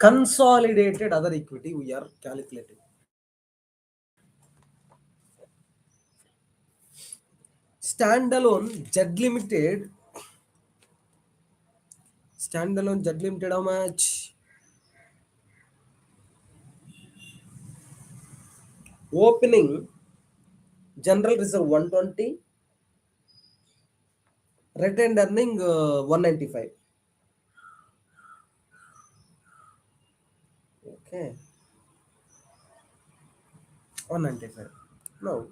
consolidated other equity we are calculating. Standalone Z Limited. Standalone Z Limited, how much? Opening general reserve 120, retained earning 195. Okay, 195. Now,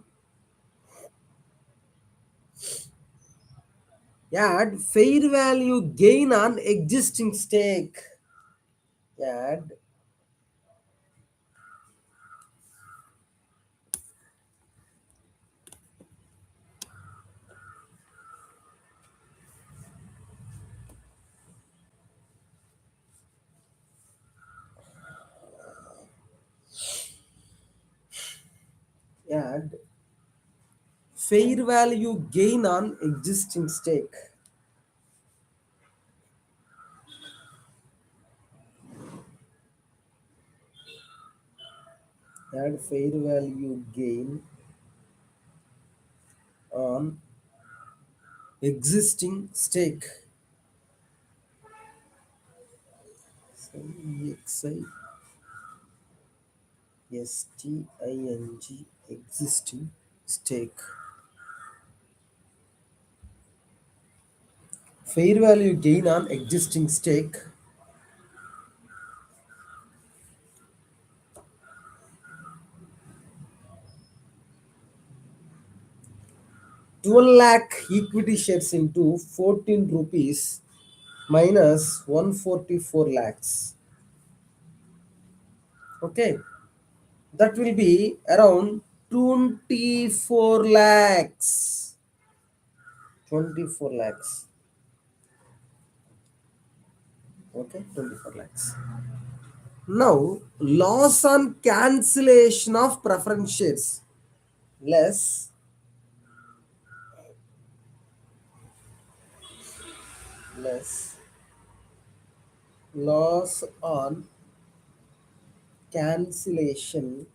add fair value gain on existing stake. Add fair value gain on existing stake. Add fair value gain on existing stake. EXI STING existing stake. Fair value gain on existing stake. ₹12 lakh equity shares into 14 rupees minus 144 lakhs. Okay, that will be around 24 lakhs. 24 lakhs. Okay, 24 lakhs. Now, loss on cancellation of preference shares less loss on cancellation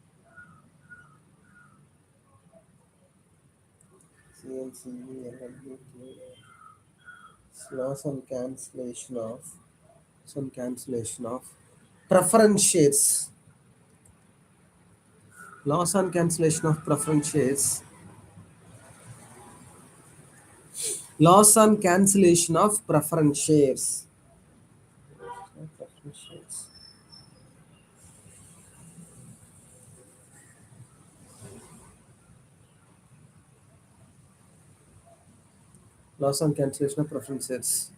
loss on cancellation of preference shares. Loss on cancellation of preference shares. Loss on cancellation of preference shares. Loss on cancellation of preference shares.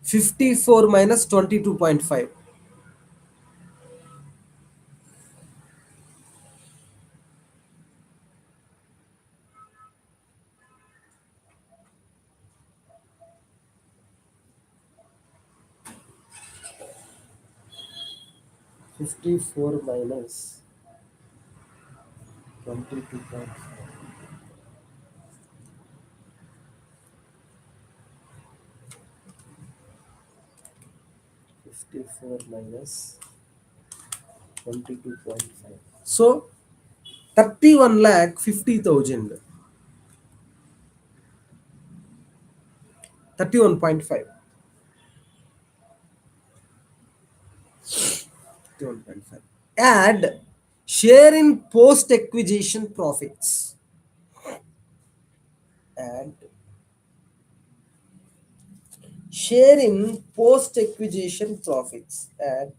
54 minus 22.5. 54 minus 22.5. 54 minus 22.5. So 31,50,000. 31.5. 31.5. Add share in post acquisition profits. Add share in post acquisition profits. Add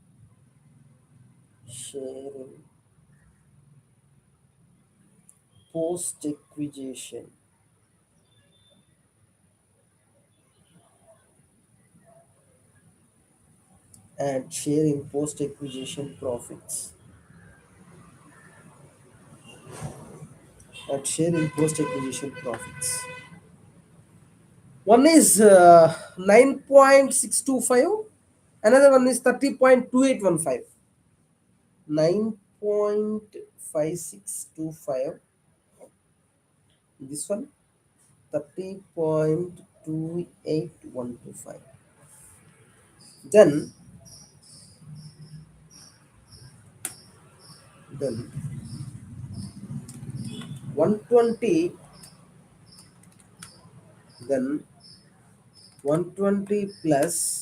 share in post acquisition and share in post acquisition profits. At share in post acquisition profits. One is 9.625, another one is 30.2815. 9.5625. This one 30.28125. Then then 120, then 120 plus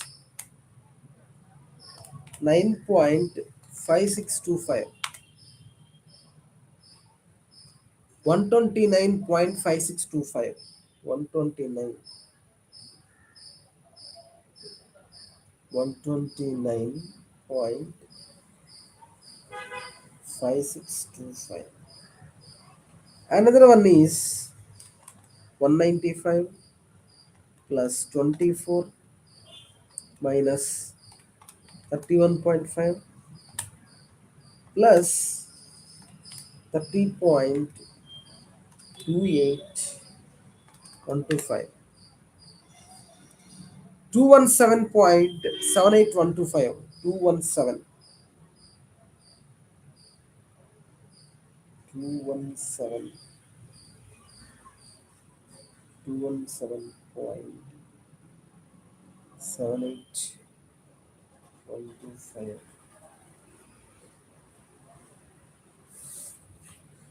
9.5625, 129.5625, 129, 129.5625. Another one is 195 plus 24 minus 31.5 plus 30.28125, 217.78125, 217, 217, 217.78125.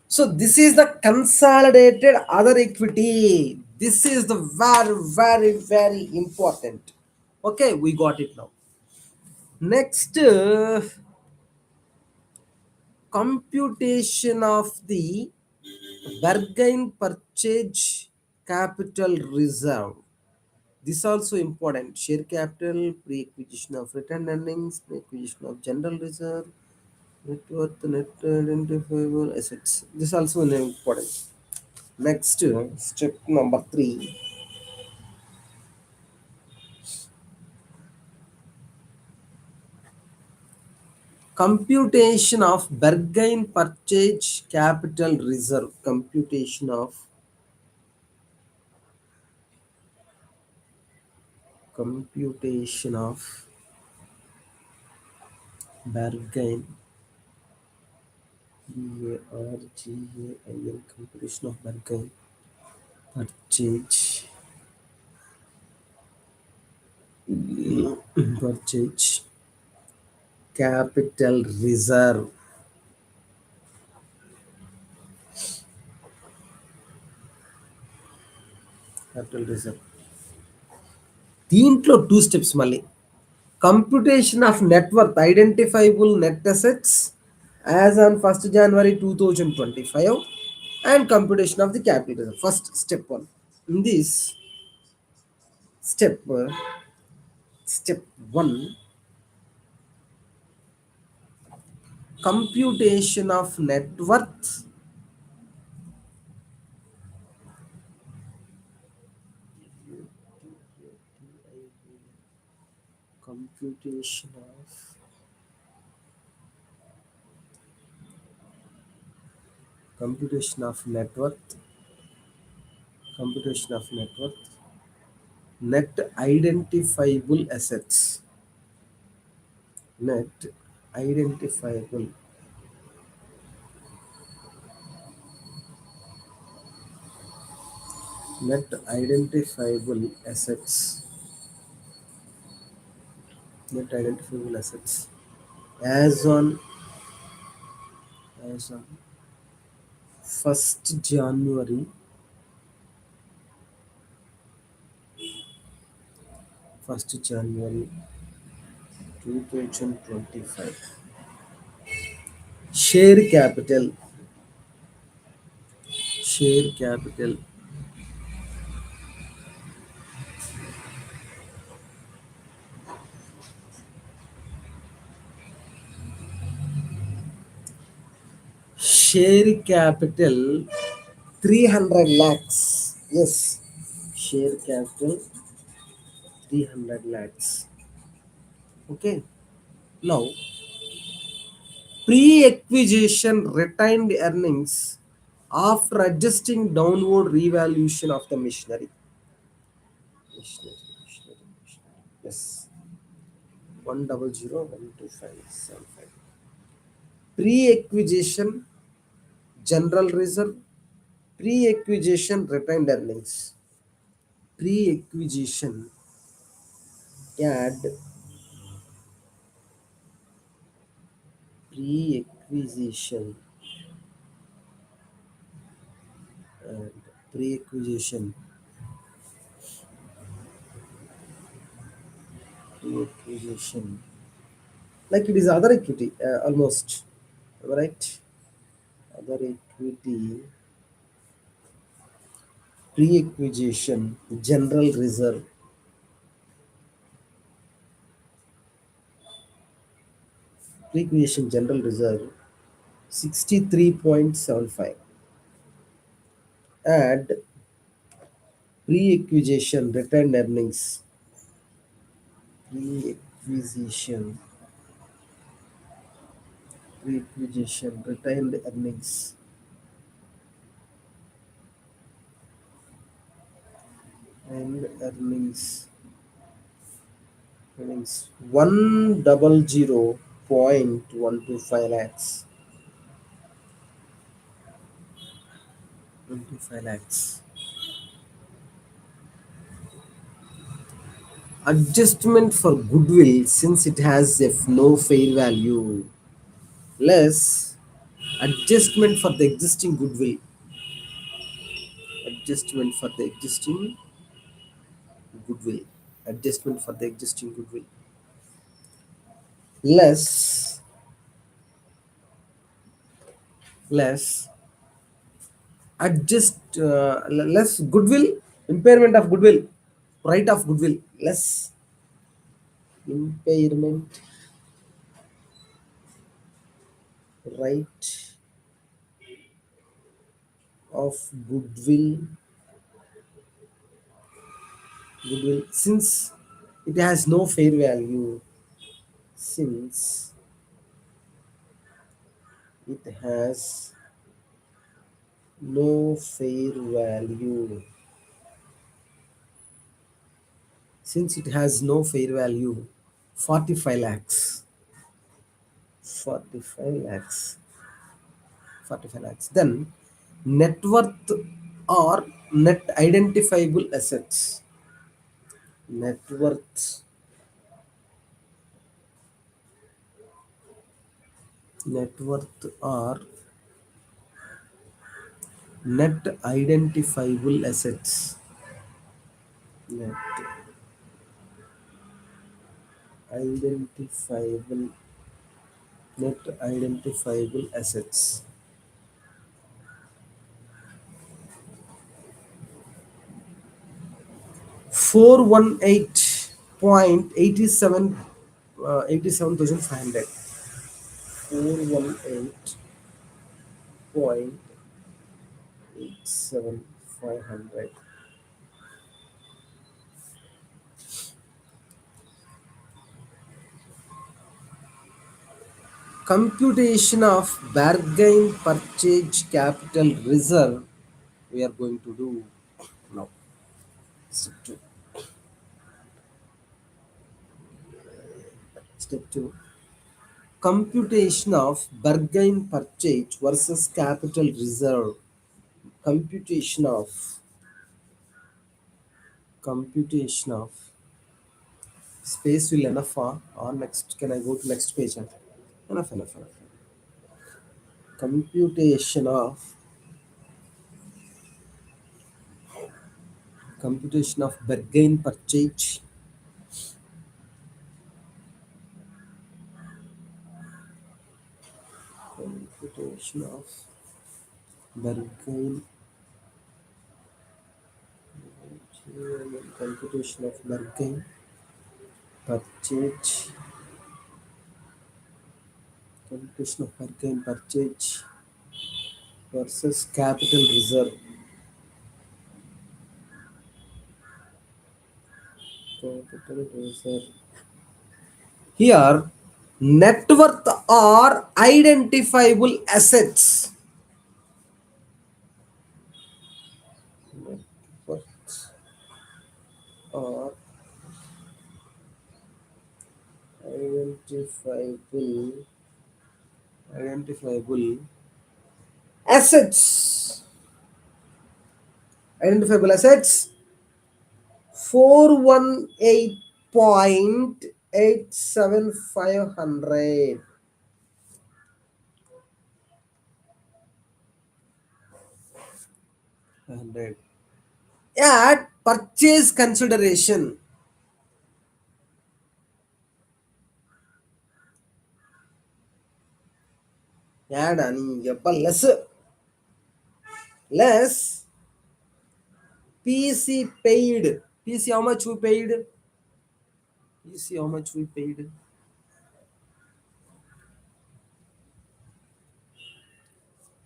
So this is the consolidated other equity. This is the very, very, very important. Okay, we got it now. Next, computation of the bargain purchase capital reserve. This also important. Share capital, pre-acquisition of retained earnings, pre-acquisition of general reserve, net worth, net identifiable assets. This also important. Next, step number 3. Computation of bargain purchase capital reserve. Computation of bargain, BARGAIN, computation of bargain purchase purchase capital reserve. Capital reserve. దీంట్లో 2 steps మళ్ళీ. Computation of net worth, identifiable net assets as on 1st January 2025, and computation of the capital reserve. First, step 1. In this step 1, computation of net worth, computation of computation of net worth, computation of net worth, net identifiable assets, net identifiable net identifiable assets, net identifiable assets as on 1st January 2025. Share capital, share capital, share capital 300 lakhs. Yes, share capital 300 lakhs. Okay, now pre-acquisition retained earnings after adjusting downward revaluation of the machinery. Yes, 100,12575. Pre-acquisition general reserve, pre-acquisition retained earnings. Pre-acquisition, add acquisition and pre-acquisition, pre-acquisition, like it is other equity, almost, right? Other equity, pre-acquisition, general reserve, pre-acquisition general reserve 63.75. Add pre-acquisition retained earnings, pre-acquisition, pre-acquisition retained earnings, and earnings 100.125 lakhs, 25 lakhs. Adjustment for goodwill since it has no fair value, less adjustment for the existing goodwill, adjustment for the existing goodwill, adjustment for the existing goodwill, less less adjust less goodwill, impairment of goodwill, right of goodwill, less impairment right of goodwill since it has no fair value, since it has no fair value, since it has no fair value, 45 lakhs, 45 lakhs, 45 lakhs. Then net worth or net identifiable assets, net worth, net worth or net identifiable assets, net identifiable, net identifiable assets 418.87, 87,500, 418.87,500. Computation of bargain purchase capital reserve we are going to do now. Step 2, computation of bargain purchase versus capital reserve, computation of, computation of, space will enough, or next, can I go to next page? Enough. Computation of, computation of bargain purchase, computation of bargain, computation of bargain purchase, computation of bargain purchase versus capital reserve, capital reserve. Here, net worth or identifiable assets, net worth or identifiable, identifiable assets, identifiable assets 418.87,500, 500. Add purchase consideration. Add ani less PC paid. PC how much we paid? PC how much we paid?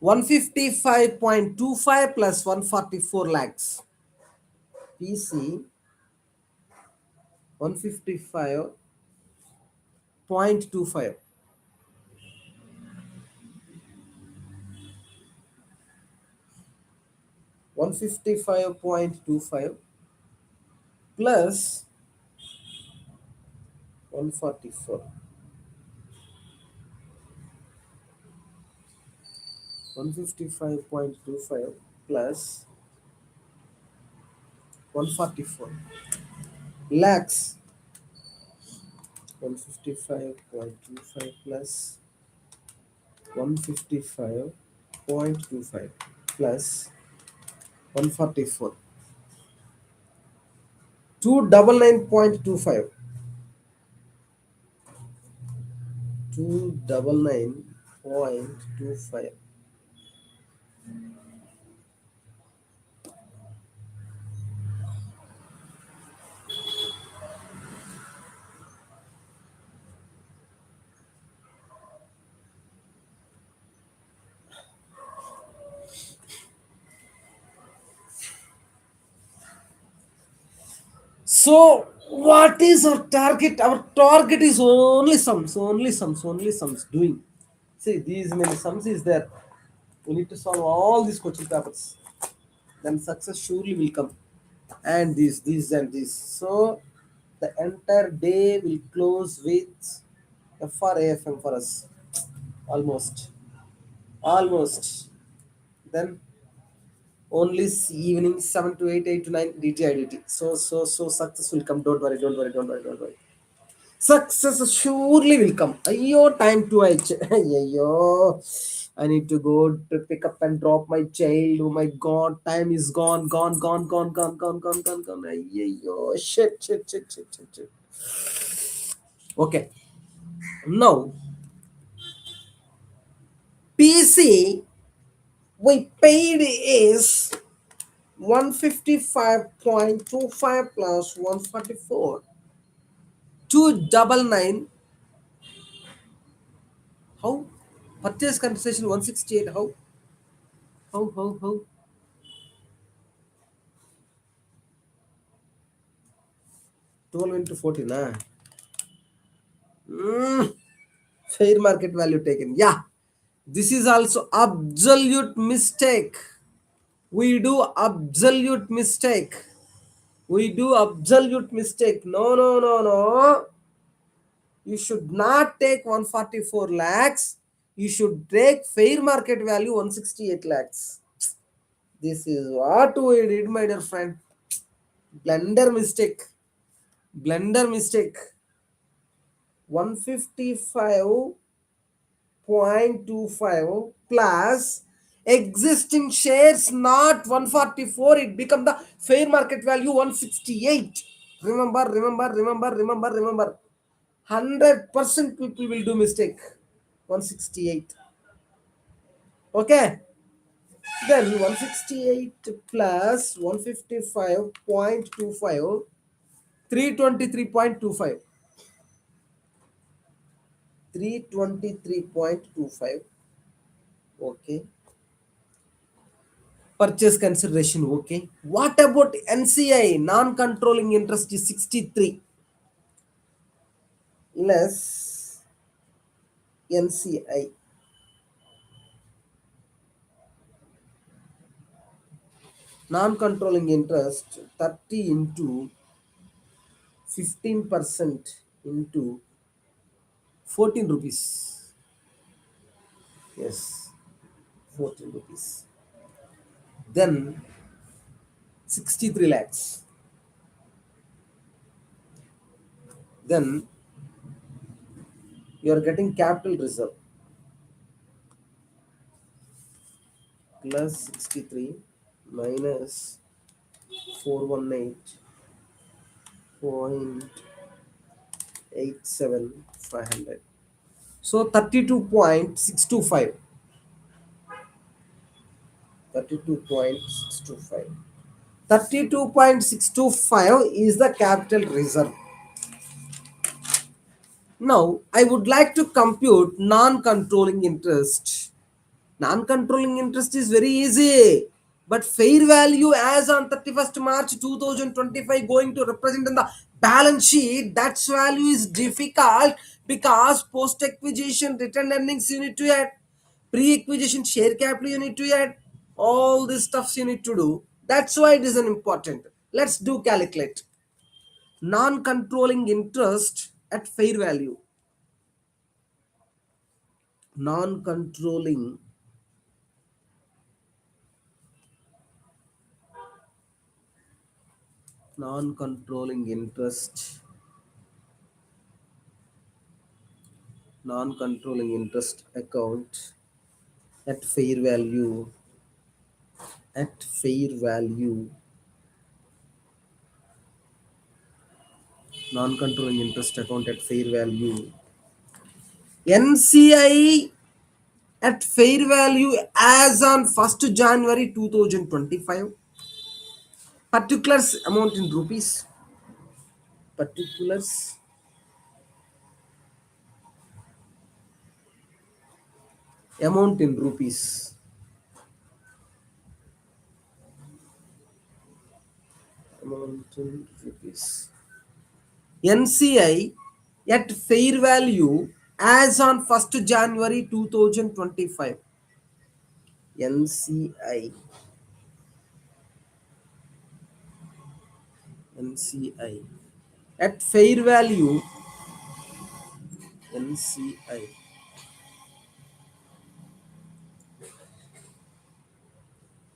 155.25 plus 144 lakhs. PC 155.25. 155.25 plus 144. 155.25 plus 144 lakhs. 155.25 plus 155.25 plus 144. 299.25. 299.25. So what is our target? Our target is only sums, only sums, only sums doing. See, these many sums is there. We need to solve all these question papers. Then success surely will come. And this, and this. So the entire day will close with FR AFM for us. Almost. Almost. Then only evening 7 to 8, 8 to 9 DT. So success will come. Don't worry, don't worry, don't worry, don't worry. Success surely will come. Ayyo, time to ayyo. I need to go to pick up and drop my child. Oh my god, time is gone, gone, gone, gone, gone, gone, gone, gone, gone. Ayyo, shit. Okay, now PC we paid is 155.25 plus 144. 299. How? Purchase consideration 168. How? How? 12 into 14. Mm, fair market value taken. Yeah. This is also absolute mistake. We do absolute mistake. We do absolute mistake. No. You should not take 144 lakhs. You should take fair market value 168 lakhs. This is what we did, my dear friend. Blunder mistake. Blunder mistake. 155.25 plus existing shares not 144, it become the fair market value 168. Remember. 100% people will do mistake. 168. Okay. Then 168 plus 155.25, 323.25. 323.25. Okay. Purchase consideration. Okay. What about NCI? Non-controlling interest is 63 less NCI. Non-controlling interest 30 into 15% into 14 rupees. Yes, 14 rupees. Then 63 lakhs. Then you are getting capital reserve plus 63 minus 418.87 500. So 32.625. 32.625. 32.625 is the capital reserve. Now, I would like to compute non-controlling interest. Non-controlling interest is very easy, but fair value as on 31st March 2025 going to represent in the balance sheet, that's value is difficult because post-acquisition return earnings you need to add, pre-acquisition share capital you need to add, all these stuffs you need to do. That's why it is an important. Let's do calculate. Non-controlling interest at fair value. Non-controlling non-controlling interest non-controlling interest account at fair value at fair value non-controlling interest account at fair value NCI at fair value as on 1st January 2025. Particulars amount in rupees. Particulars amount in rupees. Amount in rupees. NCI at fair value as on 1st January 2025. NCI NCI at fair value NCI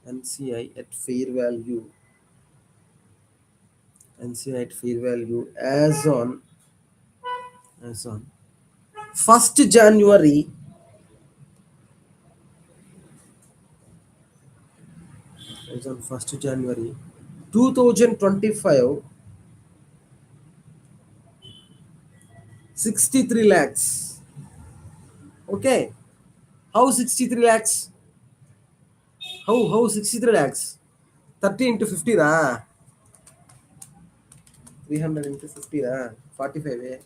NCI at fair value NCI at fair value as on 1st January as on 1st January 2025 63 lakhs. Okay, how 63 lakhs? How 63 lakhs? 30 into 50 ra 300 into 50 ra 45 eh?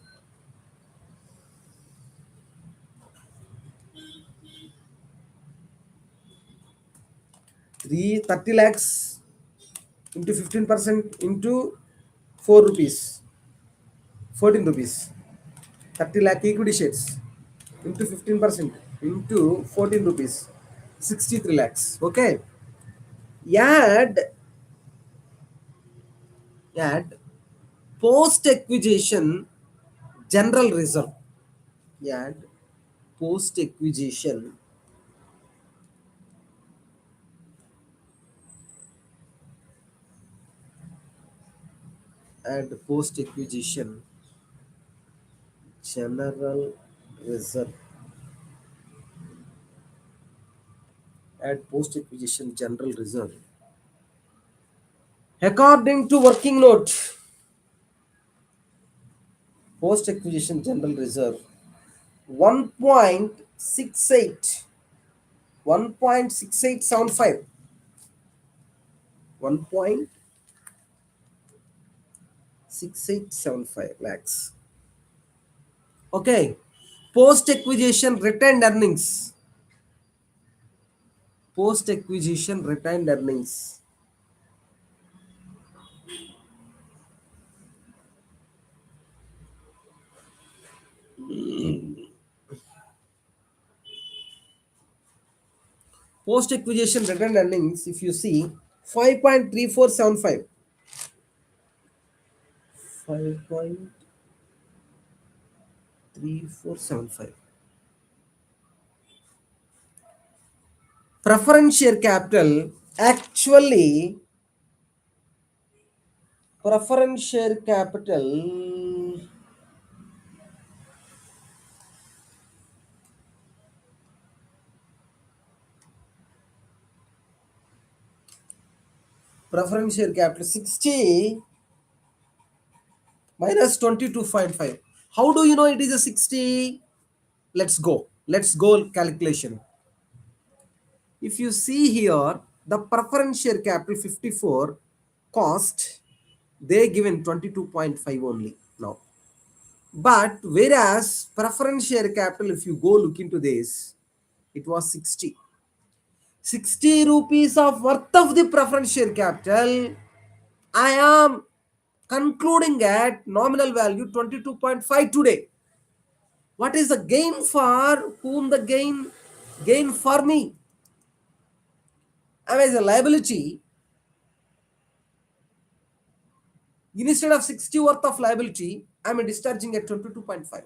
30 lakhs into 15% into 4 rupees 14 rupees 30 lakh equity shares into 15% into 14 rupees 63 lakhs. Okay, add add post acquisition general reserve. Add post acquisition add post acquisition general reserve. Add post acquisition general reserve according to working note. Post acquisition general reserve 1.68 1.6875 1.6875 lakhs. Okay, post acquisition retained earnings. Post acquisition retained earnings. Post acquisition retained earnings, if you see, 5.3475. 5.3475. Preference share capital actually preference share capital Preference share capital 60 minus 22.5. How do you know it is a 60? Let's go. Let's go calculation. If you see here, the preference share capital 54 cost, they given 22.5 only now. But whereas preference share capital, if you go look into this, it was 60. 60 rupees of worth of the preference share capital, I am concluding at nominal value 22.5 today. What is the gain for whom? The gain for me. I as a liability, instead of 60 worth of liability, I am discharging at 22.5.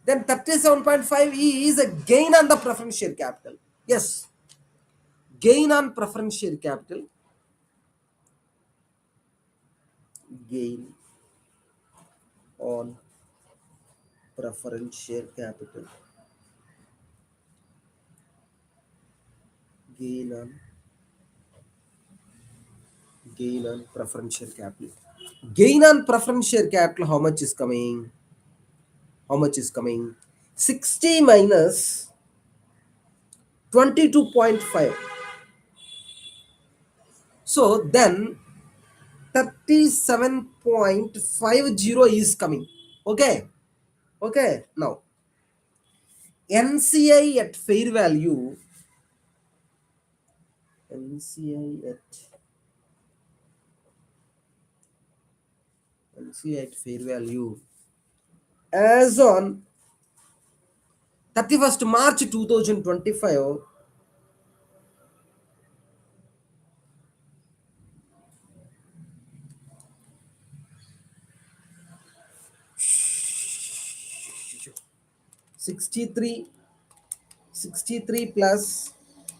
Then 37.5 is a gain on the preference share capital. Yes, gain on preference share capital. Gain on preference share capital. Gain on preference share capital. Gain on preference share capital, how much is coming? How much is coming? 60 minus 22.5. So then 37.50 is coming. Okay. Okay. Now NCI at fair value. NCI at fair value as on 31st March 2025, sixty three plus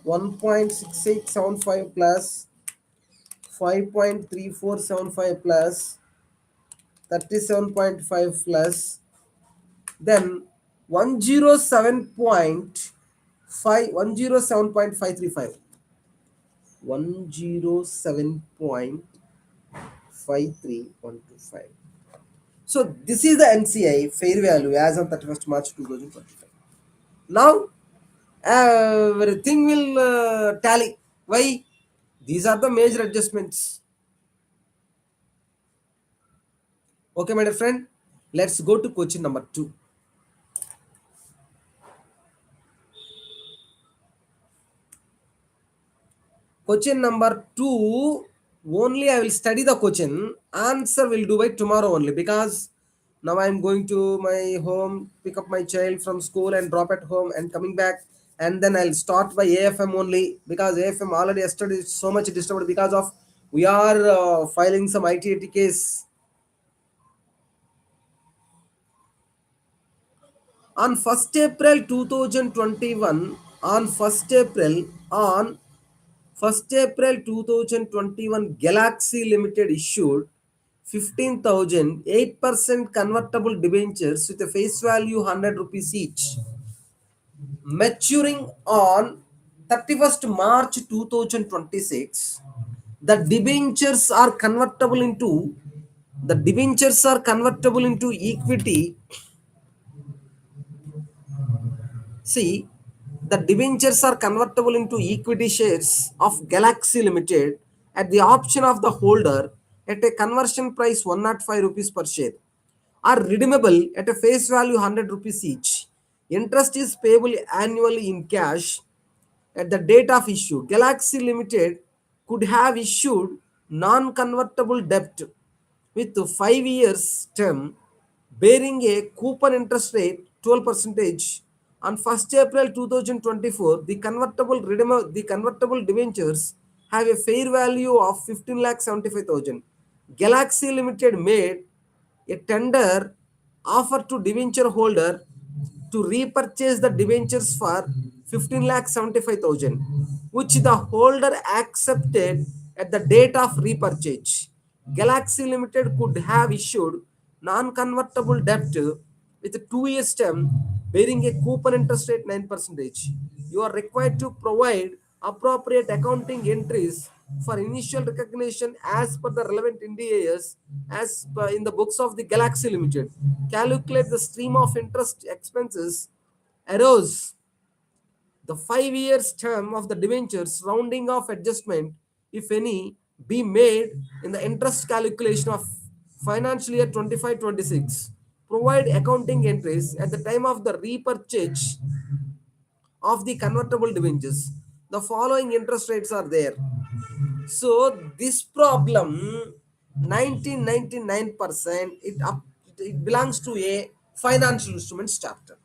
1.6875 plus 5.3475 plus 37.5 plus then 107.5 107.535 107.53125. So this is the NCI fair value as on 31st March 2025. Now everything will tally. Why? These are the major adjustments. Okay, my dear friend. Let's go to question number 2. Question number 2. Only I will study the question. Answer will do by tomorrow only, because now I am going to my home, pick up my child from school and drop at home and coming back. And then I'll start by AFM only, because AFM already yesterday is so much disturbed because of we are filing some ITAT case. On 1st April 2021, on 1st April 2021, Galaxy Limited issued 15,000 8% convertible debentures with a face value 100 rupees each, maturing on 31st March 2026. The debentures are convertible into equity. See, the debentures are convertible into equity shares of Galaxy Limited at the option of the holder at a conversion price 105 rupees per share, are redeemable at a face value 100 rupees each. Interest is payable annually in cash at the date of issue. Galaxy Limited could have issued non-convertible debt with 5 years term bearing a coupon interest rate 12%. On 1st April 2024, the convertible debentures have a fair value of 15,75,000. Galaxy Limited made a tender offer to debenture holder to repurchase the debentures for 15,75,000, which the holder accepted at the date of repurchase. Galaxy Limited could have issued non-convertible debt with a 2 years term bearing a coupon interest rate 9%. You are required to provide appropriate accounting entries for initial recognition as per the relevant NDAs as per in the books of the Galaxy Limited. Calculate the stream of interest expenses arose the 5 years term of the debentures, rounding off adjustment, if any, be made in the interest calculation of financial year 25-26. Provide accounting entries at the time of the repurchase of the convertible debentures. The following interest rates are there. So this problem, 1999%, it belongs to a financial instruments chapter.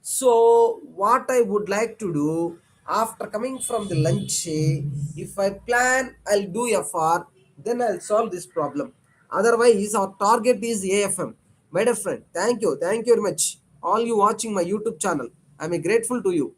So what I would like to do after coming from the lunch, if I plan, I'll do FR, then I'll solve this problem. Otherwise, our target is AFM. My dear friend, thank you very much. All you watching my YouTube channel, I'm grateful to you.